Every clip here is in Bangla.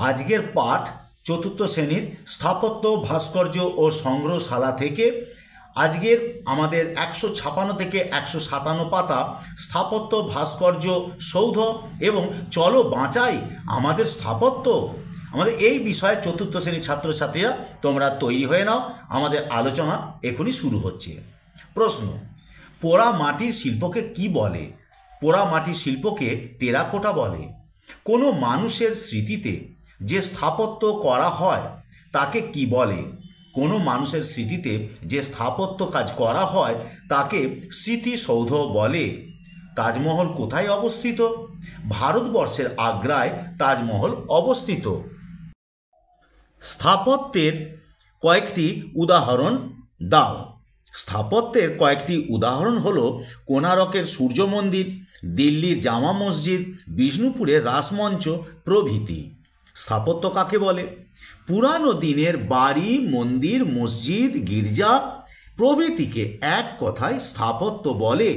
আজকের পাঠ চতুর্থ শ্রেণীর স্থাপত্য ভাস্কর্য ও সংগ্রহশালা থেকে। আজকের আমাদের 156 থেকে 157 পাতা স্থাপত্য ভাস্কর্য সৌধ এবং চলো বাঁচাই আমাদের স্থাপত্য। আমাদের এই বিষয়ে চতুর্থ শ্রেণীর ছাত্রছাত্রীরা তোমরা তৈরি হয়ে নাও, আমাদের আলোচনা এখনই শুরু হচ্ছে। প্রশ্ন: পোড়া মাটির শিল্পকে কি বলে? পোড়া মাটির শিল্পকে টেরাকোটা বলে। কোনো মানুষের স্মৃতিতে যে স্থাপত্য করা হয় তাকে কি বলে? কোনো মানুষের স্মৃতিতে যে স্থাপত্য কাজ করা হয় তাকে স্মৃতিসৌধ বলে। তাজমহল কোথায় অবস্থিত? ভারতবর্ষের আগ্রায় তাজমহল অবস্থিত। স্থাপত্যের কয়েকটি উদাহরণ দাও। স্থাপত্যের কয়েকটি উদাহরণ হলো কোণারকের সূর্য মন্দির, দিল্লির জামা মসজিদ, বিষ্ণুপুরের রাসমঞ্চ প্রভৃতি। স্থাপত্য কাকে বলে? পুরানো দিনের বাড়ি, মন্দির, মসজিদ, গির্জা প্রভৃতিকে এক কথায় স্থাপত্য বলে,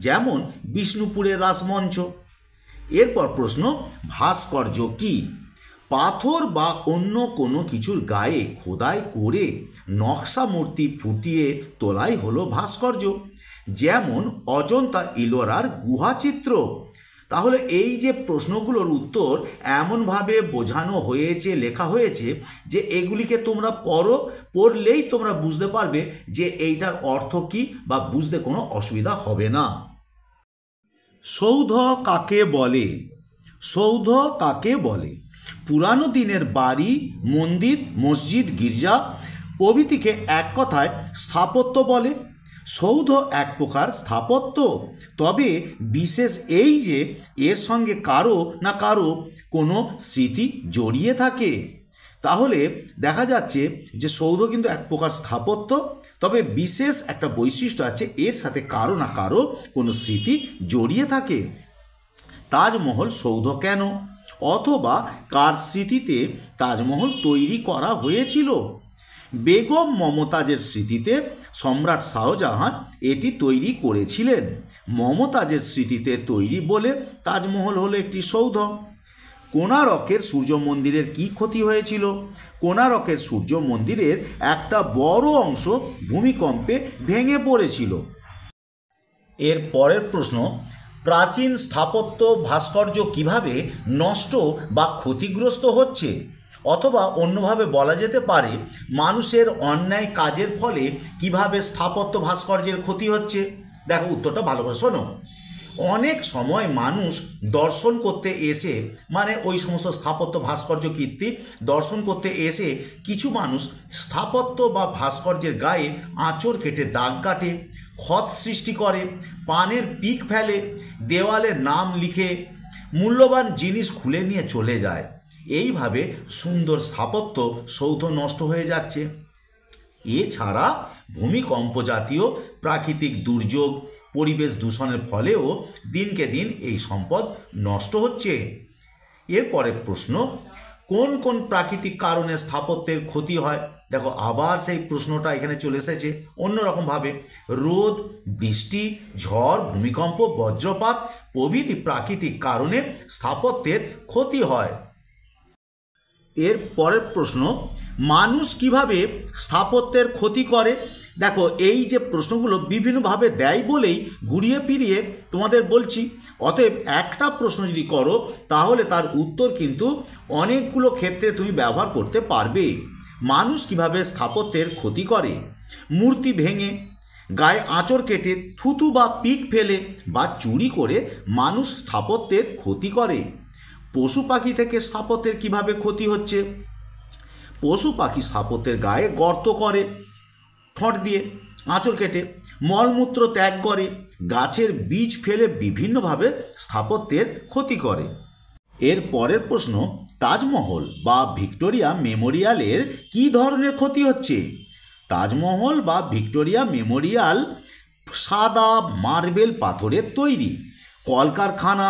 যেমন বিষ্ণুপুরের রাসমঞ্চ। এরপর প্রশ্ন: ভাস্কর্য কি? পাথর বা অন্য কোনো কিছুর গায়ে খোদাই করে নকশা মূর্তি ফুটিয়ে তোলাই হলো ভাস্কর্য, যেমন অজন্তা ইলোরার গুহাচিত্র। তাহলে এই যে প্রশ্নগুলোর উত্তর এমনভাবে বোঝানো হয়েছে, লেখা হয়েছে যে এগুলিকে তোমরা পড়লেই তোমরা বুঝতে পারবে যে এইটার অর্থ কী, বা বুঝতে কোনো অসুবিধা হবে না। সৌধ কাকে বলে? সৌধ কাকে বলে? পুরানো দিনের বাড়ি, মন্দির, মসজিদ, গির্জা প্রভৃতিকে এক কথায় স্থাপত্য বলে। সৌধ এক প্রকার স্থাপত্য, তবে বিশেষ এই যে এর সঙ্গে কারো না কারো কোনো স্মৃতি জড়িয়ে থাকে। তাহলে দেখা যাচ্ছে যে সৌধ কিন্তু এক প্রকার স্থাপত্য, তবে বিশেষ একটা বৈশিষ্ট্য আছে, এর সাথে কারো না কারো কোনো স্মৃতি জড়িয়ে থাকে। তাজমহল সৌধ কেন? অথবা কার স্মৃতিতে তাজমহল তৈরি করা হয়েছিল? বেগম মমতাজের স্মৃতিতে সম্রাট শাহজাহান এটি তৈরি করেছিলেন। মমতাজের স্মৃতিতে তৈরি বলে তাজমহল হলো একটি সৌধ। কোণারকের সূর্য মন্দিরের কি ক্ষতি হয়েছিল? কোণারকের সূর্য মন্দিরের একটা বড় অংশ ভূমিকম্পে ভেঙে পড়েছিল। এর পরের প্রশ্ন: প্রাচীন স্থাপত্য ভাস্কর্য কিভাবে নষ্ট বা ক্ষতিগ্রস্ত হচ্ছে? অথবা অন্যভাবে বলা যেতে পারে, মানুষের অন্যায় কাজের ফলে কিভাবে স্থাপত্য ভাস্কর্যের ক্ষতি হচ্ছে। দেখো উত্তরটা ভালো করে শোনো। অনেক সময় মানুষ দর্শন করতে এসে, মানে ওই সমস্ত স্থাপত্য ভাস্কর্য কীর্তি দর্শন করতে এসে কিছু মানুষ স্থাপত্য বা ভাস্কর্যের গায়ে আঁচড় কেটে দাগ কাটে, ক্ষত সৃষ্টি করে, পানের পিক ফেলে, দেওয়ালে নাম লিখে মূল্যবান জিনিস খুলে নিয়ে চলে যায়। এইভাবে সুন্দর স্থাপত্য সৌধ নষ্ট হয়ে যাচ্ছে। এছাড়া ভূমিকম্প জাতীয় প্রাকৃতিক দুর্যোগ, পরিবেশ দূষণের ফলেও দিনকে দিন এই সম্পদ নষ্ট হচ্ছে। এরপরে প্রশ্ন: কোন কোন প্রাকৃতিক কারণে স্থাপত্যের ক্ষতি হয়? দেখো আবার সেই প্রশ্নটা এখানে চলে এসেছে অন্যরকমভাবে। রোদ, বৃষ্টি, ঝড়, ভূমিকম্প, বজ্রপাত প্রভৃতি প্রাকৃতিক কারণে স্থাপত্যের ক্ষতি হয়। এর পরের প্রশ্ন: মানুষ কিভাবে স্থাপত্যের ক্ষতি করে? দেখো এই যে প্রশ্নগুলো বিভিন্নভাবে দেয় বলেই ঘুরিয়ে ফিরিয়ে তোমাদের বলছি। অতএব একটা প্রশ্ন যদি করো তাহলে তার উত্তর কিন্তু অনেকগুলো ক্ষেত্রে তুমি ব্যবহার করতে পারবে। মানুষ কিভাবে স্থাপত্যের ক্ষতি করে? মূর্তি ভেঙে, গায়ে আঁচড় কেটে, থুতু বা পিক ফেলে বা চুরি করে মানুষ স্থাপত্যের ক্ষতি করে। পশু পাখি থেকে স্থাপত্যের কিভাবে ক্ষতি হচ্ছে? পশু পাখি স্থাপত্যের গায়ে গর্ত করে ঠোঁট দিয়ে, আঁচড় কেটে, মলমূত্র ত্যাগ করে, গাছের বীজ ফেলে বিভিন্নভাবে স্থাপত্যের ক্ষতি করে। এর পরের প্রশ্ন: তাজমহল বা ভিক্টোরিয়া মেমোরিয়ালের কী ধরনের ক্ষতি হচ্ছে? তাজমহল বা ভিক্টোরিয়া মেমোরিয়াল সাদা মার্বেল পাথরের তৈরি। কলকারখানা,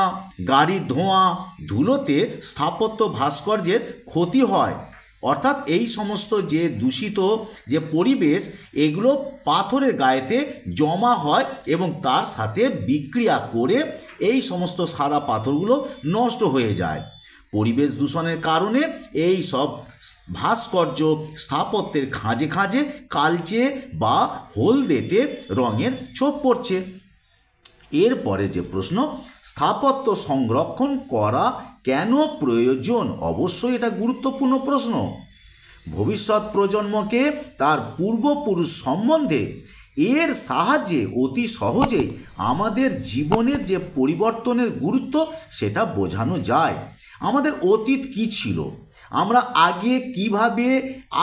গাড়ির ধোঁয়া, ধুলোতে স্থাপত্য ভাস্কর্যের ক্ষতি হয়। অর্থাৎ এই সমস্ত যে দূষিত যে পরিবেশ, এগুলো পাথরের গায়েতে জমা হয় এবং তার সাথে বিক্রিয়া করে এই সমস্ত সাদা পাথরগুলো নষ্ট হয়ে যায়। পরিবেশ দূষণের কারণে এই সব ভাস্কর্য স্থাপত্যের খাঁজে খাঁজে কালচে বা হলদেটে রঙের ছোপ পড়ছে। এরপরে যে প্রশ্ন, স্থাপত্য সংরক্ষণ করা কেন প্রয়োজন? অবশ্যই এটা গুরুত্বপূর্ণ প্রশ্ন। ভবিষ্যৎ প্রজন্মকে তার পূর্বপুরুষ সম্বন্ধে এর সাহায্যে অতি সহজেই আমাদের জীবনের যে পরিবর্তনের গুরুত্ব সেটা বোঝানো যায়। আমাদের অতীত কি ছিল, আমরা আগে কিভাবে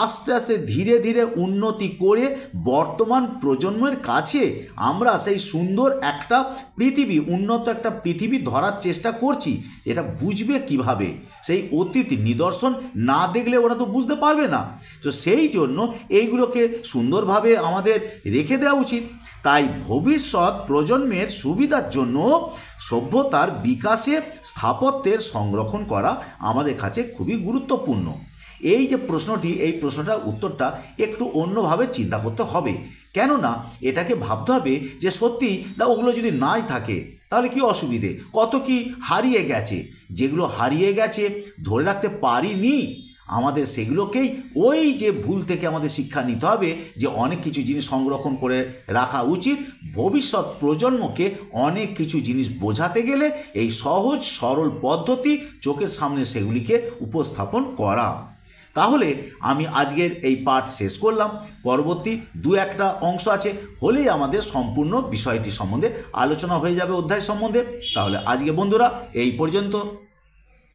আস্তে আস্তে ধীরে ধীরে উন্নতি করে বর্তমান প্রজন্মের কাছে আমরা সেই সুন্দর একটা পৃথিবী, উন্নত একটা পৃথিবী ধরার চেষ্টা করছি, এটা বুঝবে কিভাবে? সেই অতীত নিদর্শন না দেখলে ওরা তো বুঝতে পারবে না। তো সেই জন্য এইগুলোকে সুন্দরভাবে আমাদের রেখে দেওয়া উচিত। তাই ভবিষ্যৎ প্রজন্মের সুবিধার জন্য সভ্যতার বিকাশে স্থাপত্যের সংরক্ষণ করা আমাদের কাছে খুবই গুরুত্বপূর্ণ। এই যে প্রশ্নটি, এই প্রশ্নটার উত্তরটা একটু অন্যভাবে চিন্তা করতে হবে। কেননা এটাকে ভাবতে হবে যে সত্যি না, ওগুলো যদি নাই থাকে তাহলে কি অসুবিধে, কত কি হারিয়ে গেছে, যেগুলো হারিয়ে গেছে ধরে রাখতে পারিনি, আমাদের সেগুলোকেই ওই যে ভুল থেকে আমাদের শিক্ষা নিতে হবে যে অনেক কিছু জিনিস সংরক্ষণ করে রাখা উচিত। ভবিষ্যৎ প্রজন্মকে অনেক কিছু জিনিস বোঝাতে গেলে এই সহজ সরল পদ্ধতি চোখের সামনে সেগুলিকে উপস্থাপন করা। তাহলে আমি আজকের এই পাঠ শেষ করলাম। পরবর্তী দু একটা অংশ আছে, হলেই আমাদের সম্পূর্ণ বিষয়টি সম্বন্ধে আলোচনা হয়ে যাবে, অধ্যায় সম্বন্ধে। তাহলে আজকে বন্ধুরা এই পর্যন্ত।